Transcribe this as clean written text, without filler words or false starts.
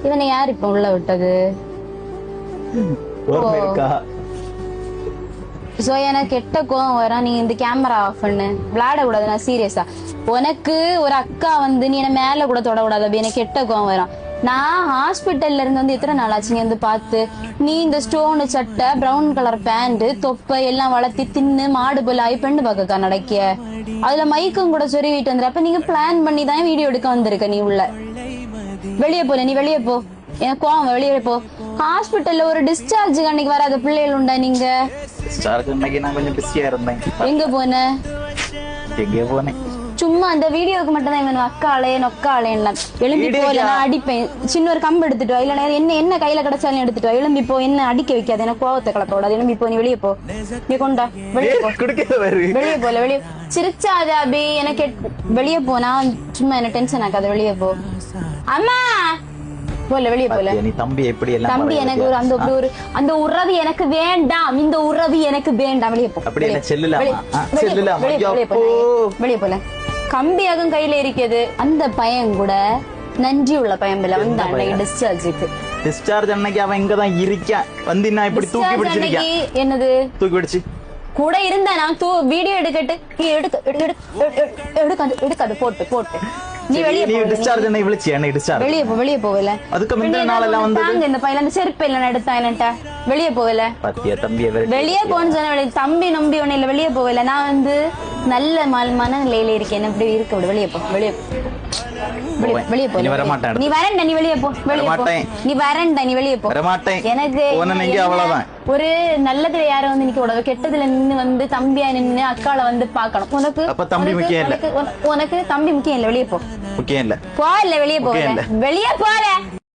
இவனை யார் இப்ப உள்ள விட்டது? சோ எனக்கு கெட்ட கோவம் வரும். நீ இந்த கேமரா ஆஃப் பண்ணு, விளையாட கூடாது. நான் சீரியஸா, உனக்கு ஒரு அக்கா வந்து நீ என்ன மேல கூட தொட கூடாது. அப்படி எனக்கு கெட்ட கோவம் வரும். நான் ஹாஸ்பிட்டல்ல இருந்து வந்து எத்தனை நாள் ஆச்சுங்க வந்து பார்த்து, நீ இந்த ஸ்டோனு சட்டை, பிரவுன் கலர் பேண்ட், தொப்பை எல்லாம் வளர்த்தி தின்னு மாடு போல ஆகி பெண்ணு பார்க்கக்கா நடக்க. அதுல மைக்கும் கூட சொருவிட்டு வந்துரு. அப்ப நீங்க பிளான் பண்ணி தான் வீடியோ எடுக்க வந்திருக்க. நீ உள்ள வெளியே போல, நீ வெளியே போ. எனக்கு கோவம், வெளியே போ. ஹாஸ்பிட்டல்ல ஒரு டிஸ்சார்ஜ் அன்னைக்கு வராத பிள்ளைகள் உண்டா? நீங்க எங்க போன? சும்மா அந்த வீடியோக்கு மட்டும் தான் இவன் அக்காளே நொக்காளே எழும்பி போல, நான் அடிப்பேன். சின்ன ஒரு கம்பு எடுத்துட்டு வா, இல்ல என்ன கையில கிடைச்சாலும் எடுத்துட்டு வா. எழும்பி போ, என்ன அடிக்க வைக்காது, எனக்கு கோவத்தை கிளப்ப விடாது. எழும்பி போ, நீ வெளியே போ. நீ கொண்டா வெளியே போ, வெளியே போல, வெளியே சிரிச்சாது அபி. எனக்கு வெளியே போ, நான் சும்மா என்ன டென்ஷன் ஆக்காத, வெளியே போ. அம்மா போல, வெளியே போல. தம்பி எனக்கு ஒரு அந்த உறவு எனக்கு வேண்டாம். இந்த உறவு எனக்கு வேண்டாம். வெளியே போ, வெளியே போல. கம்பியாகும் கையில இருக்குது. அந்த பையன் கூட நன்றி உள்ள பையன் பிள்ளை வந்து அன்னைக்கு டிஸ்சார்ஜ் அன்னைக்கு அவன் இங்கதான் இருக்கான். வந்து நான் இப்படி தூக்கி பிடிச்சிருக்கேன். என்னது தூக்கி பிடிச்சு கூட இருந்தா நான் வீடியோ எடுக்கட்டு எடுக்காது போட்டு நீ வெளியே டிஸ்சார்ஜ் என்ன விളിச்சி என்ன டிஸ்சார்ஜ் வெளியே போ, வெளியே போவல. அதுக்கு முந்தின நாள் எல்லாம் வந்து இந்த பையல அந்த செருப்பு எல்லாம் எடுத்தா என்னட்ட வெளியே போவல. பாத்தியா தம்பி வெளியே போன்னு சொன்ன. தம்பி நம்பி ஒண்ணு இல்ல, வெளியே போவல. நான் வந்து நல்ல மனநிலையில இருக்கேன். இப்படி இருக்க விட, வெளியே போ, வெளியே வெளியே போ. நீ வர மாட்டேன், நீ வரண்ட, நீ வெளியே போ, வெளியே போ. நீ வரண்ட, நீ வெளியே போ. எனக்கு ஒரு நல்லதுல யாரும் வந்து நிக்க கூடாது, கெட்டதுல நின்னு வந்து தம்பியா நின்னு அக்கால வந்து பாக்கணும். உனக்கு உனக்கு தம்பி முக்கியம் இல்ல, வெளியே போ. முக்கியம் இல்ல, போ. இல்ல வெளியே போ, வெளியே போற.